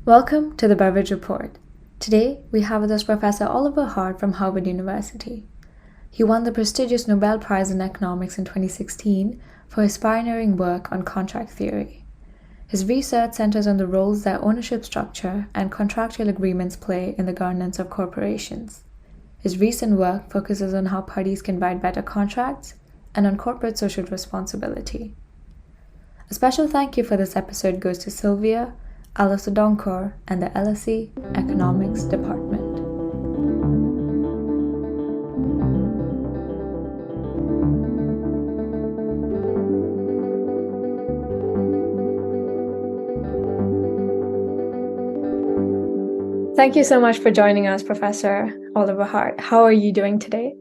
Welcome to the Beverage Report. Today, we have with us Professor Oliver Hart from Harvard University. He won the prestigious Nobel Prize in Economics in 2016 for his pioneering work on contract theory. His research centers on the roles that ownership structure and contractual agreements play in the governance of corporations. His recent work focuses on how parties can write better contracts and on corporate social responsibility. A special thank you for this episode goes to Sylvia, Alice Odonkor, and the LSE Economics Department. Thank you so much for joining us, Professor Oliver Hart. How are you doing today?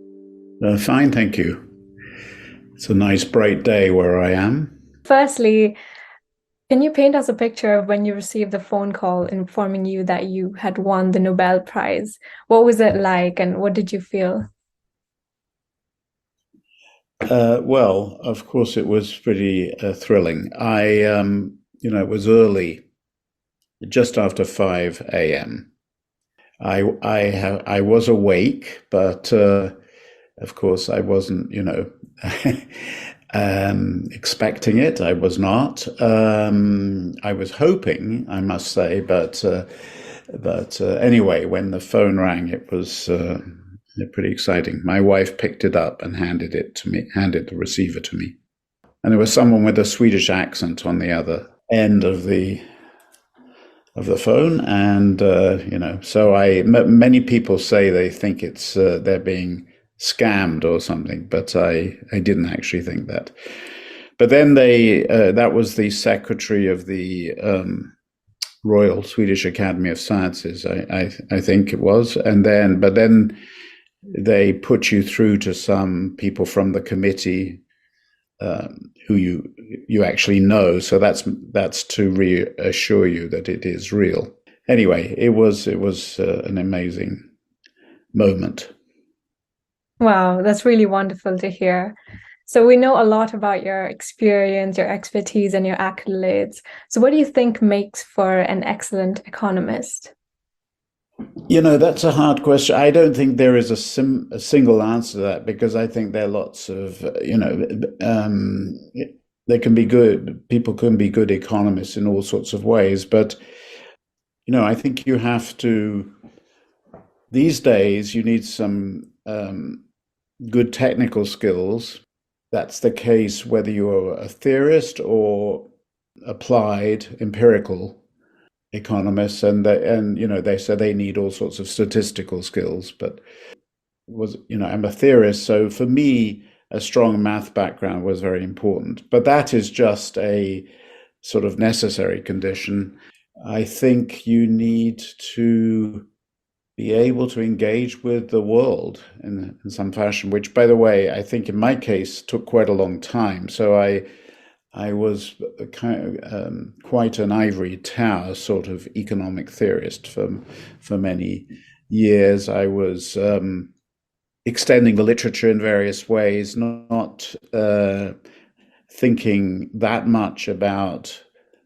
Fine, thank you. It's a nice bright day where I am. Firstly, can you paint us a picture of when you received the phone call informing you that you had won the Nobel Prize? What was it like and what did you feel? Well, of course, it was pretty thrilling. It was early, just after 5 a.m. I was awake, but of course, I wasn't, expecting it. I was not. I was hoping, I must say, but anyway, when the phone rang, it was pretty exciting. My wife picked it up and handed the receiver to me, and there was someone with a Swedish accent on the other end of the phone, and many people say they think it's they're being scammed or something, but I didn't actually think that. But then that was the secretary of the Royal Swedish Academy of Sciences, I think it was, but then they put you through to some people from the committee who you actually know, so that's to reassure you that it is real. Anyway, it was an amazing moment. Wow, that's really wonderful to hear. So we know a lot about your experience, your expertise, and your accolades. So what do you think makes for an excellent economist? That's a hard question. I don't think there is a single answer to that, because I think there are lots of, they can be good, people can be good economists in all sorts of ways. But, I think you have to, these days, you need some good technical skills. That's the case whether you're a theorist or applied empirical economists, and they say they need all sorts of statistical skills. But I'm a theorist, so for me, a strong math background was very important. But that is just a sort of necessary condition. I think you need to be able to engage with the world in some fashion, which, by the way, I think in my case took quite a long time. So I was quite an ivory tower sort of economic theorist for many years. I was extending the literature in various ways, not thinking that much about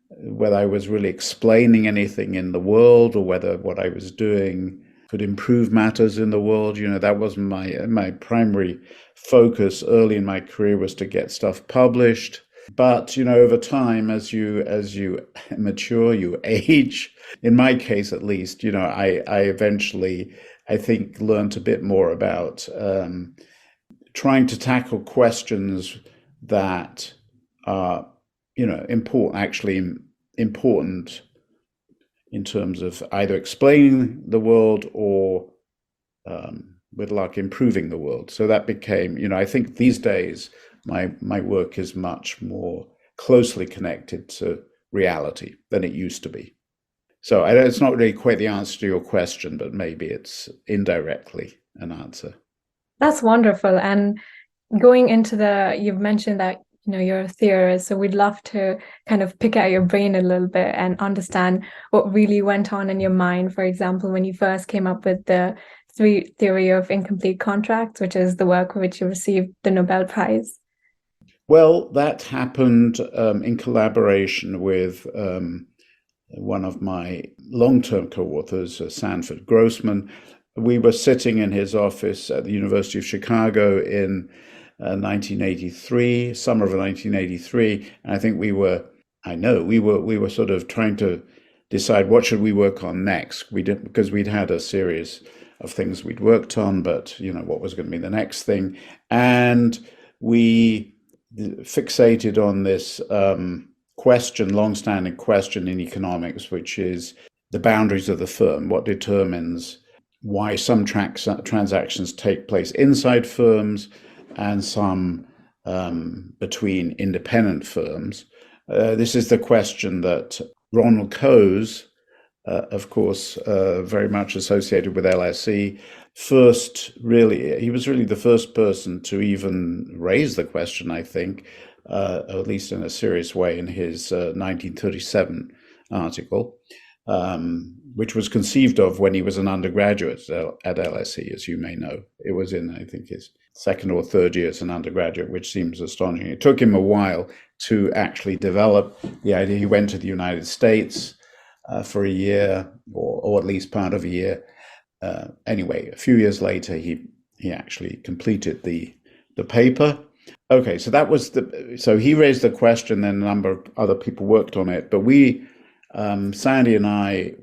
whether I was really explaining anything in the world or whether what I was doing could improve matters in the world. That wasn't my primary focus early in my career, was to get stuff published. But over time, as you mature, you age. In my case, at least, I eventually, I think, learned a bit more about trying to tackle questions that are important in terms of either explaining the world or, with luck, improving the world. So that became, I think these days my work is much more closely connected to reality than it used to be. So it's not really quite the answer to your question, but maybe it's indirectly an answer. That's wonderful. And going into you've mentioned that you're a theorist, so we'd love to kind of pick at your brain a little bit and understand what really went on in your mind. For example, when you first came up with the theory of incomplete contracts, which is the work for which you received the Nobel Prize. Well, that happened in collaboration with one of my long-term co-authors, Sanford Grossman. We were sitting in his office at the University of Chicago in 1983, summer of 1983, and I think we were sort of trying to decide what should we work on next. We didn't, because we'd had a series of things we'd worked on, but what was going to be the next thing, and we fixated on this long-standing question in economics, which is the boundaries of the firm. What determines why some transactions take place inside firms and some between independent firms. This is the question that Ronald Coase, of course, very much associated with LSE, he was really the first person to even raise the question, I think, at least in a serious way, in his 1937 article, which was conceived of when he was an undergraduate at LSE, as you may know. It was in, I think, his second or third year as an undergraduate, which seems astonishing. It took him a while to actually develop the idea. He went to the United States for a year, or at least part of a year. Anyway, a few years later, he actually completed the paper. Okay, so so he raised the question, then a number of other people worked on it, but Sandy and I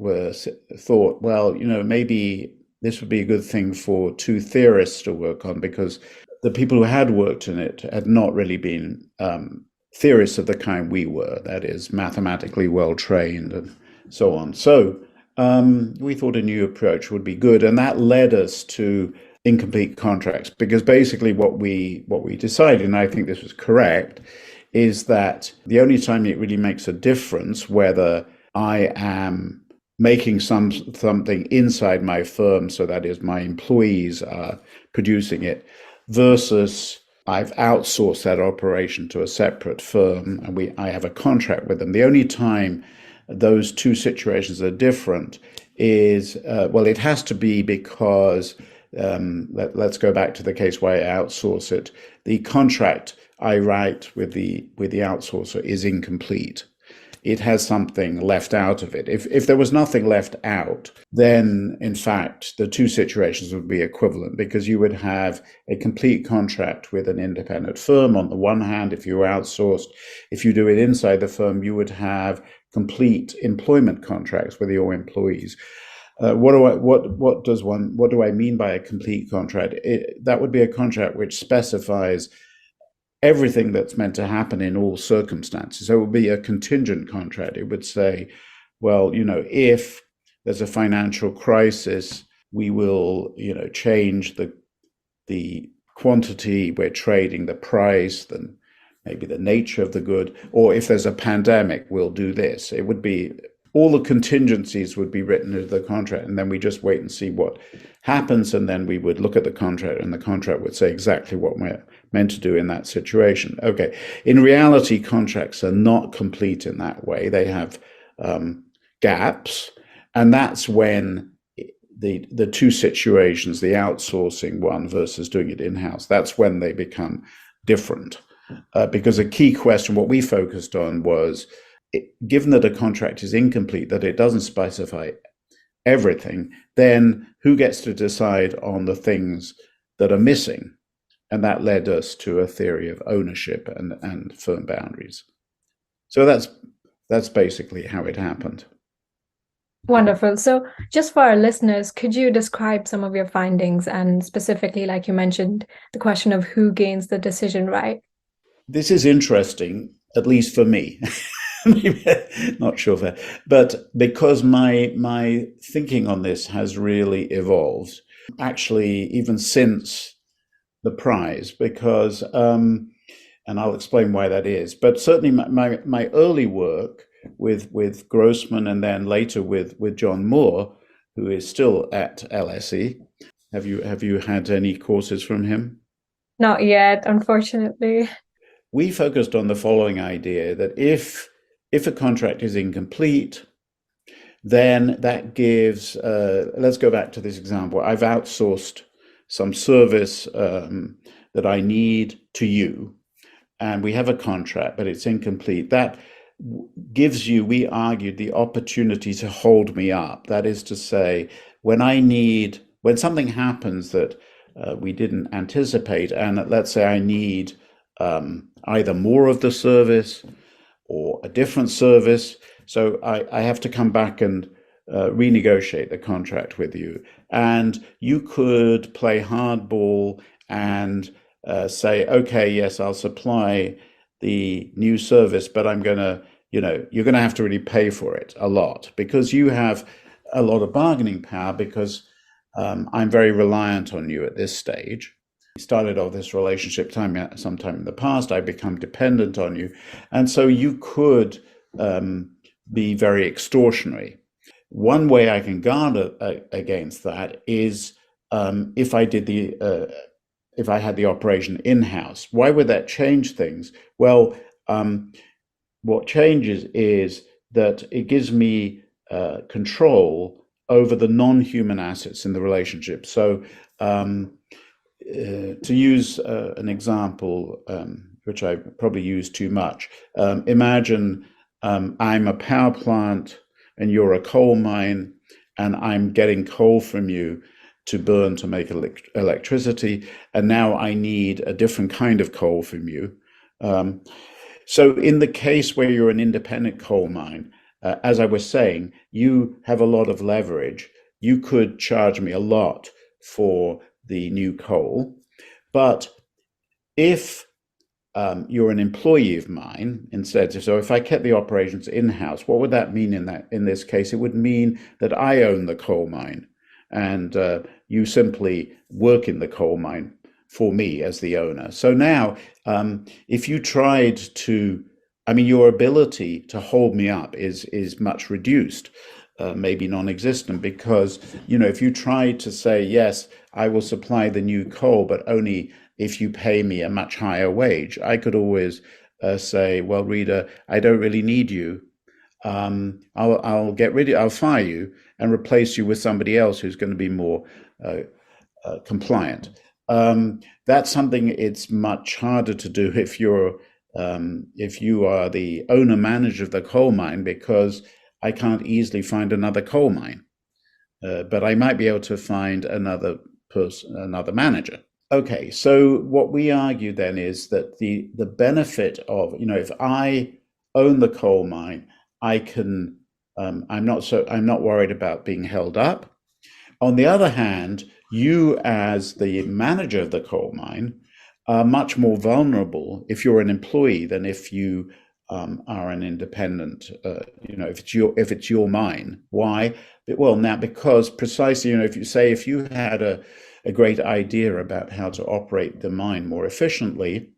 thought, well, maybe this would be a good thing for two theorists to work on, because the people who had worked in it had not really been theorists of the kind we were, that is, mathematically well trained and so on. So we thought a new approach would be good, and that led us to incomplete contracts, because basically what we decided, and I think this was correct, is that the only time it really makes a difference whether I am making something inside my firm, so that is my employees are producing it, versus I've outsourced that operation to a separate firm and I have a contract with them. The only time those two situations are different is, it has to be because, let's go back to the case where I outsource it. The contract I write with the outsourcer is incomplete. It has something left out of it. If there was nothing left out, then in fact the two situations would be equivalent, because you would have a complete contract with an independent firm on the one hand if you were outsourced. If you do it inside the firm, you would have complete employment contracts with your employees. What do I mean by a complete contract? That would be a contract which specifies everything that's meant to happen in all circumstances. So it would be a contingent contract. It would say, well, if there's a financial crisis, we will, change the quantity we're trading, the price, then maybe the nature of the good. Or if there's a pandemic, we'll do this. It would be, all the contingencies would be written into the contract, and then we just wait and see what happens, and then we would look at the contract, and the contract would say exactly what we're meant to do in that situation. Okay. In reality, contracts are not complete in that way. They have gaps, and that's when the two situations, the outsourcing one versus doing it in-house, that's when they become different. Because a key question, what we focused on was, given that a contract is incomplete, that it doesn't specify everything, then who gets to decide on the things that are missing? And that led us to a theory of ownership and firm boundaries. So that's basically how it happened. Wonderful. So just for our listeners, could you describe some of your findings, and specifically, like you mentioned, the question of who gains the decision right? This is interesting, at least for me. Not sure for, but because my thinking on this has really evolved, actually, even since the prize, because and I'll explain why that is. But certainly my early work with Grossman, and then later with John Moore, who is still at LSE. Have you had any courses from him? Not yet, unfortunately. We focused on the following idea, that if a contract is incomplete, then that gives, let's go back to this example. I've outsourced some service that I need to you, and we have a contract, but it's incomplete. That gives you, we argued, the opportunity to hold me up. That is to say, when something happens that we didn't anticipate, and let's say I need either more of the service or a different service, so I have to come back and renegotiate the contract with you. And you could play hardball and say, okay, yes, I'll supply the new service, but you're going to have to really pay for it a lot because you have a lot of bargaining power because I'm very reliant on you at this stage. We started off this relationship sometime in the past. I become dependent on you. And so you could be very extortionary. One way I can guard against that is if I had the operation in-house. Why would that change things? Well, what changes is that it gives me control over the non-human assets in the relationship. So to use an example, which I probably use too much, imagine I'm a power plant and you're a coal mine, and I'm getting coal from you to burn to make electricity, and now I need a different kind of coal from you. So in the case where you're an independent coal mine, as I was saying, you have a lot of leverage. You could charge me a lot for the new coal, but if you're an employee of mine instead. So if I kept the operations in-house, what would that mean in this case? It would mean that I own the coal mine and you simply work in the coal mine for me as the owner. So now, if you tried to, your ability to hold me up is much reduced, maybe non-existent, because, if you tried to say, yes, I will supply the new coal, but only if you pay me a much higher wage, I could always say, well, reader, I don't really need you. I'll fire you and replace you with somebody else who's going to be more compliant. That's something it's much harder to do if you are the owner manager of the coal mine, because I can't easily find another coal mine, but I might be able to find another manager. Okay, so what we argue then is that the benefit of, if I own the coal mine, I can I'm not worried about being held up. On the other hand, you as the manager of the coal mine are much more vulnerable if you're an employee than if you are an independent. If it's your mine. Why? Well, now because precisely, if you had a great idea about how to operate the mine more efficiently,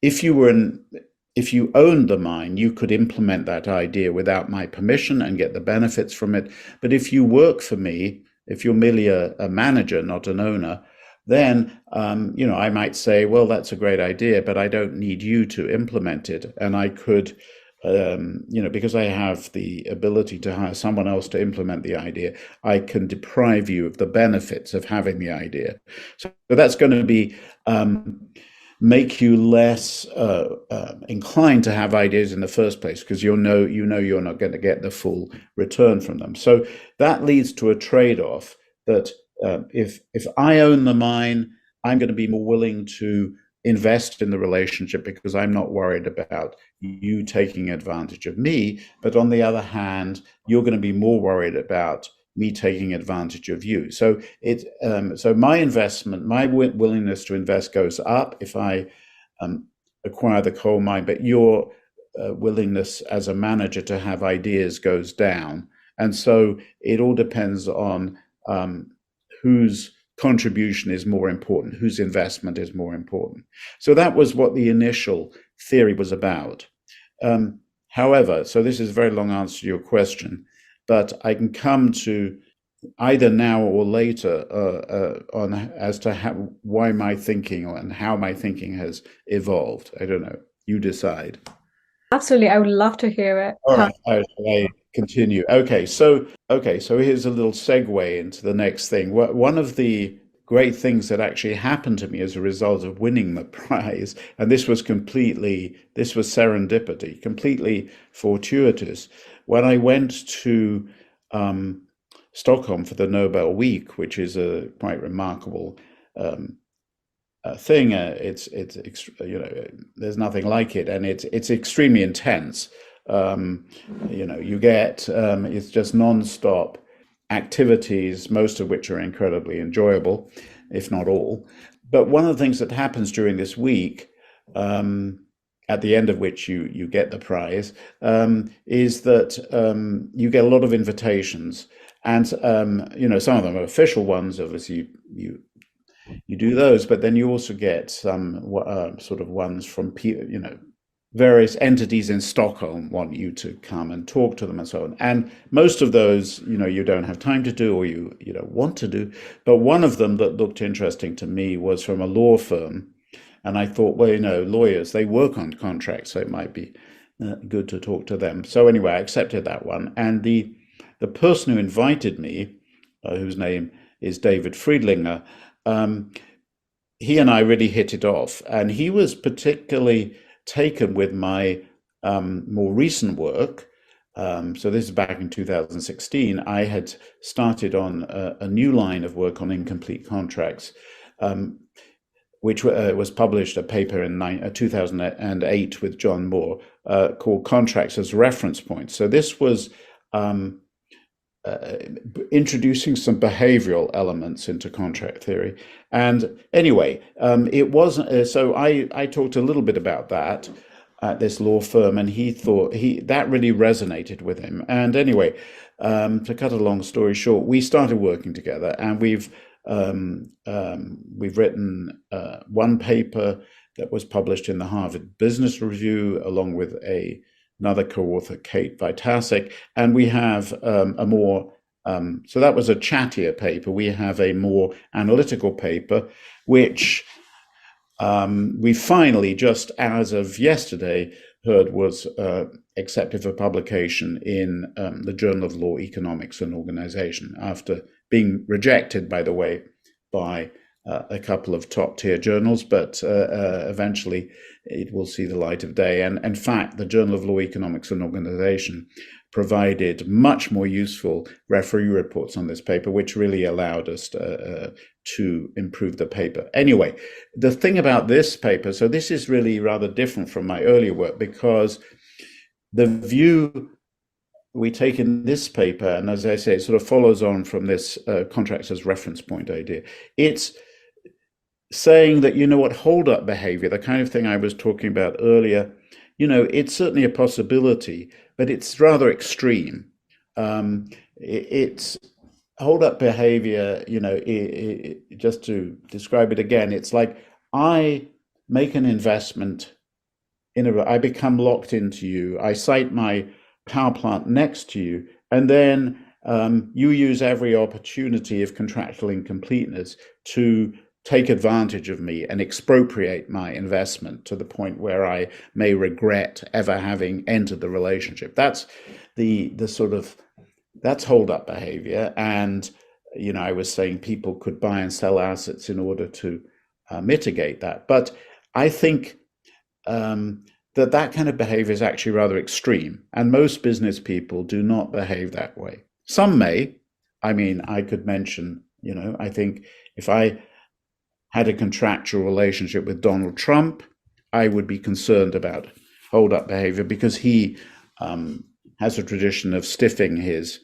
if you owned the mine, you could implement that idea without my permission and get the benefits from it. But if you work for me, if you're merely a manager, not an owner, then I might say, well, that's a great idea, but I don't need you to implement it. And I could, because I have the ability to hire someone else to implement the idea, I can deprive you of the benefits of having the idea. So that's going to be make you less inclined to have ideas in the first place, because you're not going to get the full return from them. So that leads to a trade-off that if I own the mine, I'm going to be more willing to invest in the relationship because I'm not worried about you taking advantage of me. But on the other hand, you're going to be more worried about me taking advantage of you. So so my investment, my willingness to invest goes up if I acquire the coal mine, but your willingness as a manager to have ideas goes down. And so it all depends on whose contribution is more important, whose investment is more important. So that was what the initial theory was about. However, so this is a very long answer to your question, but I can come to either now or later on as to why my thinking and how my thinking has evolved. I don't know. You decide. Absolutely, I would love to hear it. All right, I continue. Okay, so here's a little segue into the next thing. One of the great things that actually happened to me as a result of winning the prize. And this was serendipity, completely fortuitous. When I went to Stockholm for the Nobel Week, which is a quite remarkable thing. There's nothing like it, and it's extremely intense. You get it's just non-stop activities, most of which are incredibly enjoyable, if not all. But one of the things that happens during this week, at the end of which you get the prize, is that you get a lot of invitations, and some of them are official ones. Obviously, you do those, but then you also get some sort of ones from various entities in Stockholm want you to come and talk to them and so on. And most of those, you don't have time to do, or you don't want to do. But one of them that looked interesting to me was from a law firm. And I thought, well, lawyers, they work on contracts, so it might be good to talk to them. So anyway, I accepted that one. And the person who invited me, whose name is David Friedlinger, he and I really hit it off. And he was particularly taken with my more recent work. So this is back in 2016. I had started on a new line of work on incomplete contracts, which was published, a paper in 2008 with John Moore, called Contracts as Reference Points. So this was introducing some behavioral elements into contract theory. And anyway, it wasn't, so I talked a little bit about that at this law firm, and he thought that really resonated with him. And anyway, to cut a long story short, we started working together, and we've written one paper that was published in the Harvard Business Review, along with another co-author, Kate Vitasek, and we have a more, so that was a chattier paper. We have a more analytical paper, which we finally, just as of yesterday, heard was accepted for publication in the Journal of Law, Economics and Organization, after being rejected, by the way, by a couple of top-tier journals, but eventually it will see the light of day. And in fact, the Journal of Law, Economics and Organization provided much more useful referee reports on this paper, which really allowed us to improve the paper. Anyway, the thing about this paper, so this is really rather different from my earlier work, because the view we take in this paper, and as I say, it sort of follows on from this contracts as reference point idea. It's saying that, hold-up behavior, the kind of thing I was talking about earlier, it's certainly a possibility, but it's rather extreme. It's hold-up behavior, just to describe it again, it's like I make an investment I become locked into you, I cite my power plant next to you, and then you use every opportunity of contractual incompleteness to take advantage of me and expropriate my investment to the point where I may regret ever having entered the relationship. That's that's hold-up behavior. And I was saying people could buy and sell assets in order to mitigate that. But I think that kind of behavior is actually rather extreme, and most business people do not behave that way. Some may. I could mention, I think if I had a contractual relationship with Donald Trump, I would be concerned about hold-up behavior, because he has a tradition of stiffing his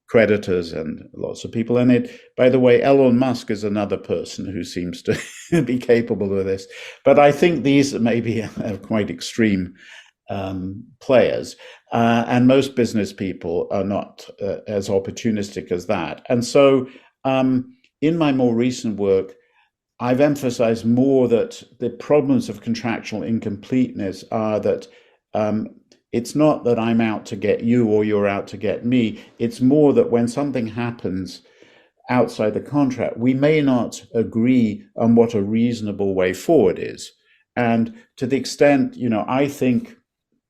creditors and lots of people. And by the way, Elon Musk is another person who seems to be capable of this. But I think these maybe are quite extreme players, and most business people are not as opportunistic as that. And so in my more recent work, I've emphasized more that the problems of contractual incompleteness are that it's not that I'm out to get you or you're out to get me. It's more that when something happens outside the contract, we may not agree on what a reasonable way forward is. And to the extent, I think,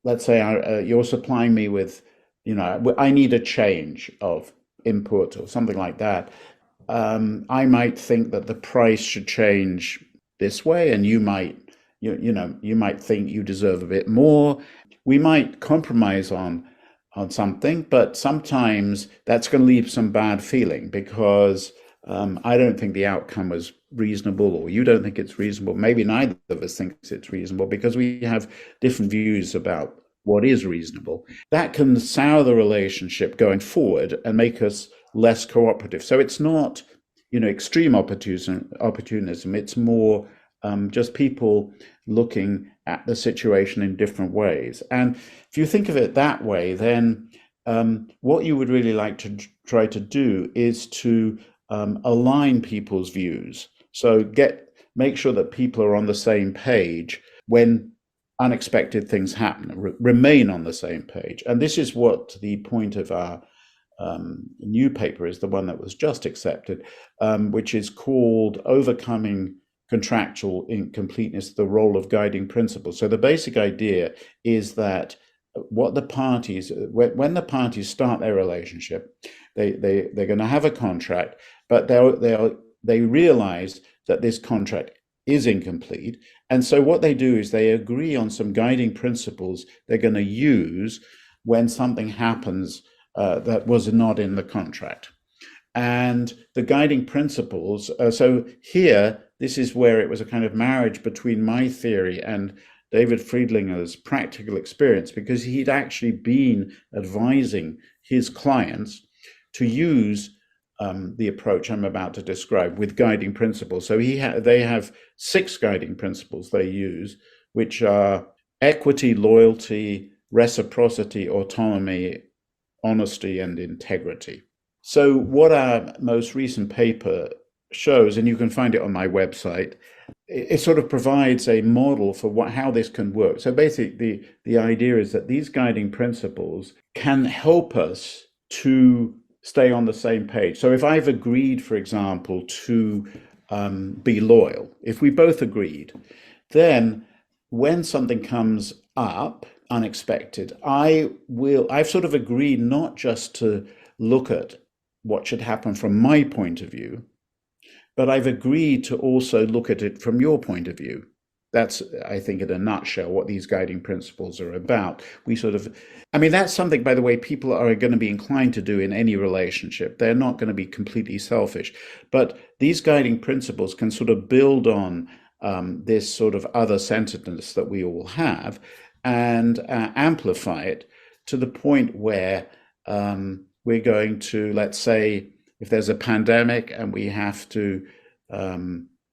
let's say you're supplying me with, I need a change of input or something like that. I might think that the price should change this way, and you might think you deserve a bit more. We might compromise on something, but sometimes that's going to leave some bad feeling because I don't think the outcome was reasonable, or you don't think it's reasonable. Maybe neither of us thinks it's reasonable because we have different views about what is reasonable. That can sour the relationship going forward and make us less cooperative. So it's not, extreme opportunism. It's more just people looking at the situation in different ways. And if you think of it that way, then what you would really like to try to do is to align people's views. So make sure that people are on the same page when unexpected things happen, remain on the same page. And this is what the point of our new paper is, the one that was just accepted, which is called Overcoming Contractual Incompleteness, the Role of Guiding Principles. So the basic idea is that when the parties start their relationship, they're going to have a contract, but they realize that this contract is incomplete. And so what they do is they agree on some guiding principles they're going to use when something happens that was not in the contract. And the guiding principles, so here, this is where it was a kind of marriage between my theory and David Friedlinger's practical experience, because he'd actually been advising his clients to use the approach I'm about to describe with guiding principles. So they have 6 guiding principles they use, which are equity, loyalty, reciprocity, autonomy, honesty, and integrity. So what our most recent paper shows, and you can find it on my website, it sort of provides a model for how this can work. So basically, the idea is that these guiding principles can help us to stay on the same page. So if I've agreed, for example, to be loyal, if we both agreed, then when something comes up unexpected, I've sort of agreed not just to look at what should happen from my point of view, but I've agreed to also look at it from your point of view. That's, I think, in a nutshell, what these guiding principles are about. That's something, by the way, people are going to be inclined to do in any relationship. They're not going to be completely selfish. But these guiding principles can sort of build on this sort of other-centeredness that we all have and amplify it to the point where we're going to, let's say, if there's a pandemic and we have to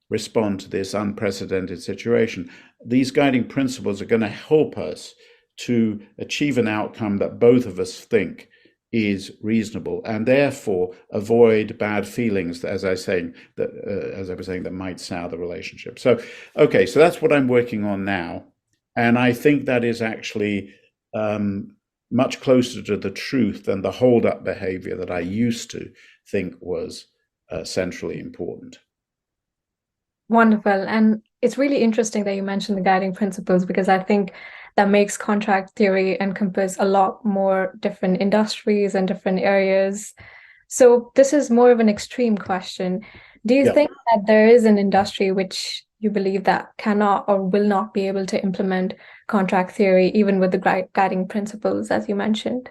respond to this unprecedented situation, these guiding principles are going to help us to achieve an outcome that both of us think is reasonable, and therefore avoid bad feelings, as I was saying, that might sour the relationship. So that's what I'm working on now, and I think that is actually much closer to the truth than the hold-up behavior that I used to think was centrally important. Wonderful. And it's really interesting that you mentioned the guiding principles, because I think that makes contract theory encompass a lot more different industries and different areas. So this is more of an extreme question. Do you think that there is an industry which you believe that cannot or will not be able to implement contract theory, even with the guiding principles, as you mentioned?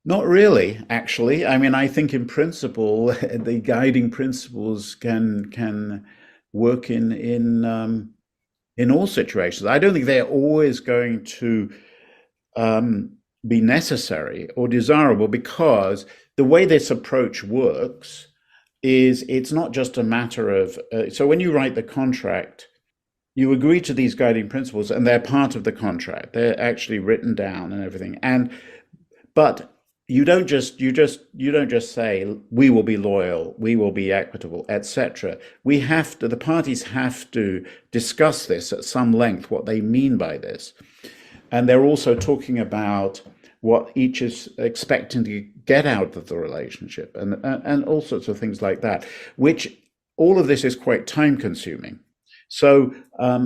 Not really, actually. I think in principle, the guiding principles can work in all situations. I don't think they're always going to be necessary or desirable, because the way this approach works is it's not just a matter of so when you write the contract, you agree to these guiding principles and they're part of the contract. They're actually written down and everything. But you don't just say we will be loyal, we will be equitable, etc. The parties have to discuss this at some length, what they mean by this. And they're also talking about what each is expecting to get out of the relationship and all sorts of things like that, which all of this is quite time consuming. So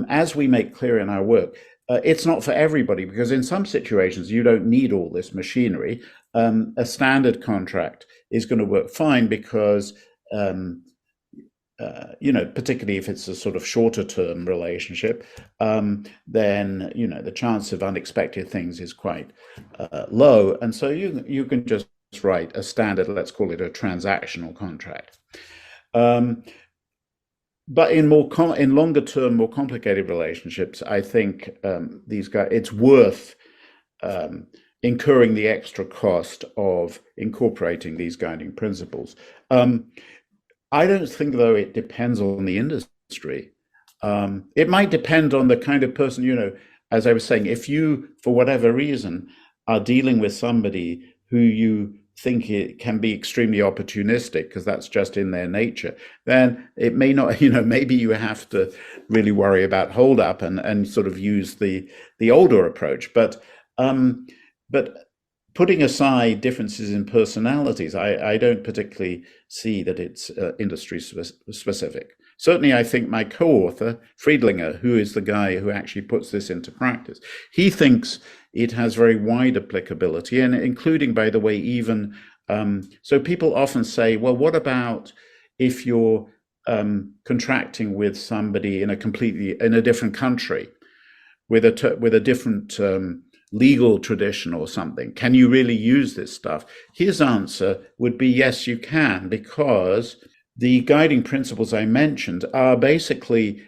as we make clear in our work, it's not for everybody, because in some situations you don't need all this machinery. a standard contract is going to work fine because particularly if it's a sort of shorter term relationship, then the chance of unexpected things is quite low, and so you can just write a standard, let's call it a transactional contract. But in longer term, more complicated relationships, I think it's worth incurring the extra cost of incorporating these guiding principles. I don't think, though, it depends on the industry. It might depend on the kind of person, as I was saying, if you, for whatever reason, are dealing with somebody who you think it can be extremely opportunistic because that's just in their nature, then it may not, maybe you have to really worry about hold up and sort of use the older approach. But putting aside differences in personalities, I don't particularly see that it's industry specific. Certainly, I think my co-author, Friedlinger, who is the guy who actually puts this into practice, he thinks it has very wide applicability, and including, by the way, even, so people often say, well, what about if you're contracting with somebody in a different country, with a different legal tradition or something? Can you really use this stuff? His answer would be yes, you can, because the guiding principles I mentioned are basically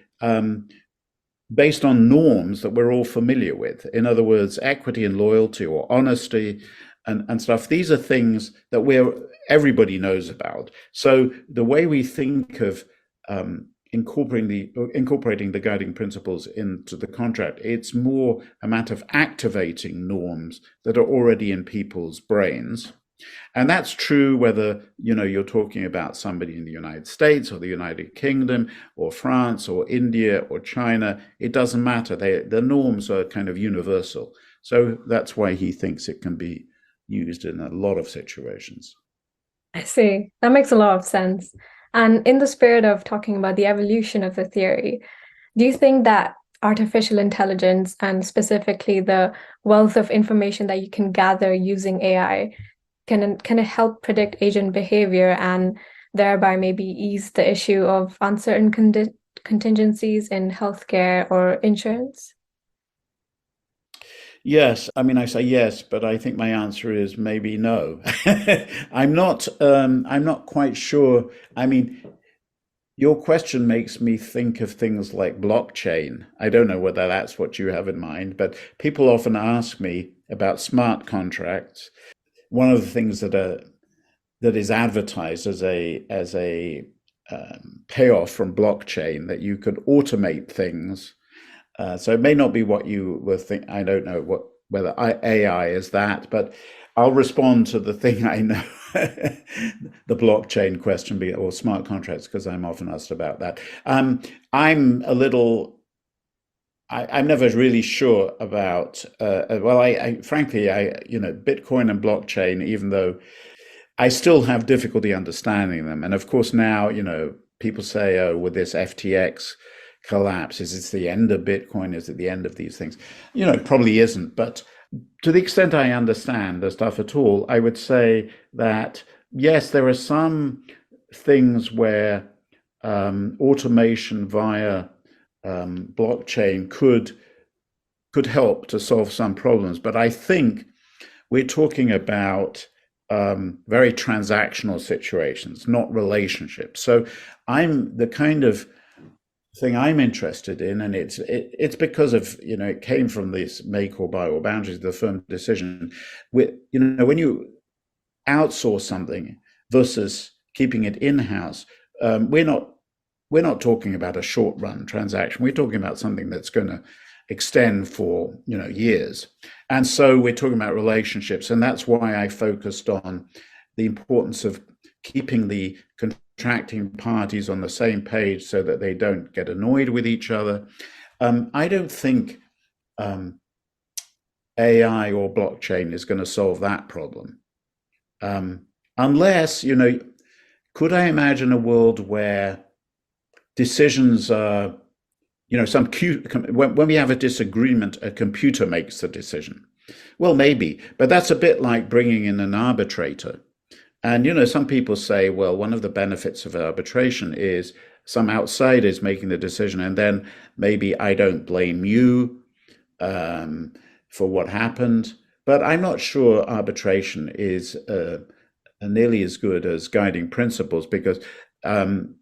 based on norms that we're all familiar with. In other words, equity and loyalty or honesty and stuff. These are things that everybody knows about. So the way we think of incorporating the guiding principles into the contract, it's more a matter of activating norms that are already in people's brains. And that's true whether you're talking about somebody in the United States or the United Kingdom or France or India or China. It doesn't matter. The norms are kind of universal. So that's why he thinks it can be used in a lot of situations. I see. That makes a lot of sense. And in the spirit of talking about the evolution of the theory, do you think that artificial intelligence, and specifically the wealth of information that you can gather using AI, can it help predict agent behavior and thereby maybe ease the issue of uncertain contingencies in healthcare or insurance? Yes, I mean, I say yes, but I think my answer is maybe no. I'm not quite sure. I mean, your question makes me think of things like blockchain. I don't know whether that's what you have in mind, but people often ask me about smart contracts. One of the things that is advertised as a payoff from blockchain, that you could automate things. So it may not be what you were thinking. I don't know whether AI is that, but I'll respond to the thing I know, the blockchain question or smart contracts, because I'm often asked about that. I'm never really sure about. Frankly, Bitcoin and blockchain, even though I still have difficulty understanding them. And of course now, people say, oh, with this FTX collapse, is it the end of Bitcoin? Is it the end of these things? It probably isn't. But to the extent I understand the stuff at all, I would say that, yes, there are some things where automation via blockchain could help to solve some problems. But I think we're talking about very transactional situations, not relationships. So I'm the kind of thing I'm interested in, and it's because of it came from this make or buy or boundaries of the firm decision. When you outsource something versus keeping it in-house, we're not talking about a short-run transaction. We're talking about something that's going to extend for years, and so we're talking about relationships, and that's why I focused on the importance of keeping the contracting parties on the same page so that they don't get annoyed with each other. I don't think AI or blockchain is going to solve that problem. Unless, could I imagine a world where decisions are, when we have a disagreement, a computer makes the decision. Well, maybe, but that's a bit like bringing in an arbitrator. And, some people say, well, one of the benefits of arbitration is some outsider is making the decision, and then maybe I don't blame you for what happened. But I'm not sure arbitration is nearly as good as guiding principles because um,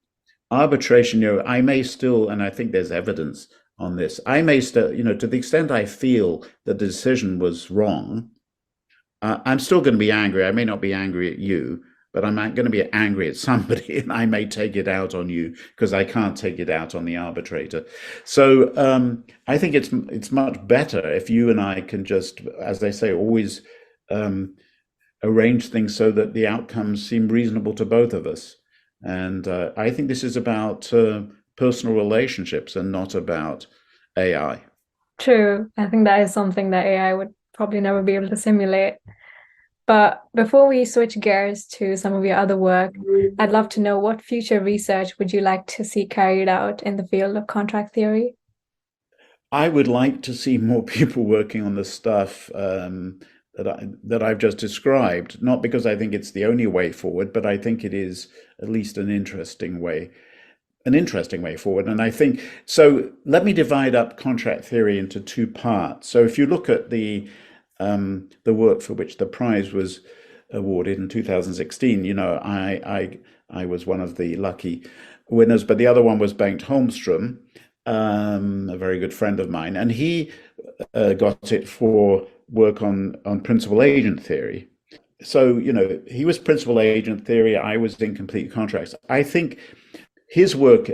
arbitration, I may still, and I think there's evidence on this, I may still, to the extent I feel that the decision was wrong, I'm still going to be angry. I may not be angry at you, but I'm going to be angry at somebody, and I may take it out on you because I can't take it out on the arbitrator. So I think it's much better if you and I can just, as they say, always arrange things so that the outcomes seem reasonable to both of us. And I think this is about personal relationships and not about AI. True. I think that is something that AI would probably never be able to simulate. But before we switch gears to some of your other work, I'd love to know what future research would you like to see carried out in the field of contract theory? I would like to see more people working on the stuff that I've just described, not because I think it's the only way forward, but I think it is at least an interesting way forward. And I think so. Let me divide up contract theory into two parts. So if you look at the work for which the prize was awarded in 2016, I was one of the lucky winners, but the other one was Bengt Holmström, a very good friend of mine, and he got it for work on principal agent theory. So, he was principal agent theory, I was incomplete contracts. I think his work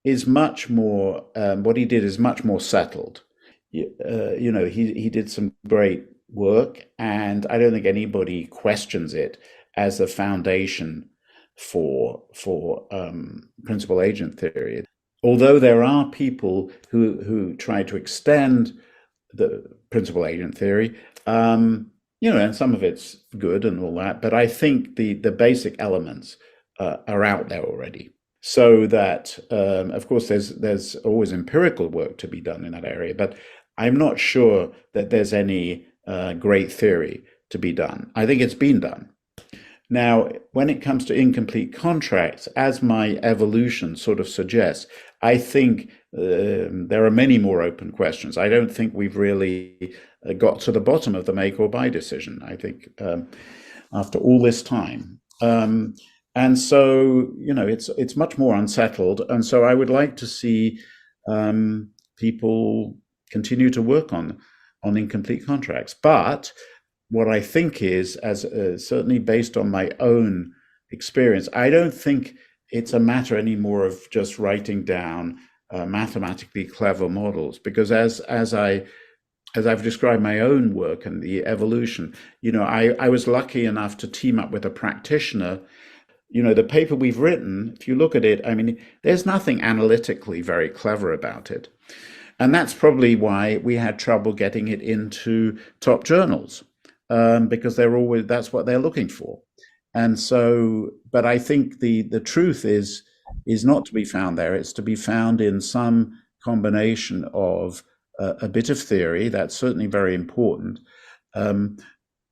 is much more, what he did is much more settled. He did some great work, and I don't think anybody questions it as the foundation for principal agent theory. Although there are people who try to extend the principal agent theory, and some of it's good and all that, but I think the basic elements are out there already. So that, of course, there's always empirical work to be done in that area, but I'm not sure that there's any great theory to be done. I think it's been done. Now, when it comes to incomplete contracts, as my evolution sort of suggests, I think there are many more open questions. I don't think we've really got to the bottom of the make or buy decision, I think, after all this time. And so, it's much more unsettled. And so I would like to see people continue to work on incomplete contracts. But what I think is, as certainly based on my own experience, I don't think it's a matter anymore of just writing down mathematically clever models, because as I've described my own work and the evolution, I was lucky enough to team up with a practitioner. The paper we've written, if you look at it, I mean, there's nothing analytically very clever about it. And that's probably why we had trouble getting it into top journals, because that's what they're looking for. And so, but I think the truth is not to be found there. It's to be found in some combination of a bit of theory, that's certainly very important,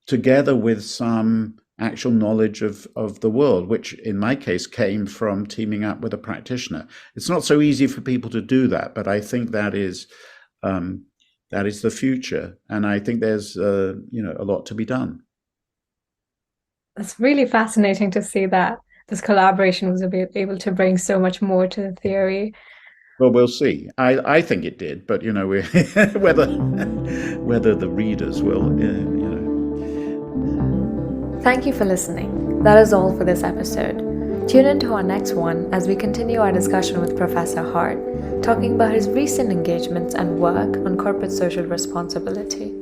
together with some actual knowledge of the world, which in my case came from teaming up with a practitioner. It's not so easy for people to do that, but I think that is the future, and I think there's a lot to be done. It's really fascinating to see that this collaboration was able to bring so much more to the theory. Well, we'll see. I think it did, but whether the readers will, Thank you for listening. That is all for this episode. Tune in to our next one as we continue our discussion with Professor Hart, talking about his recent engagements and work on corporate social responsibility.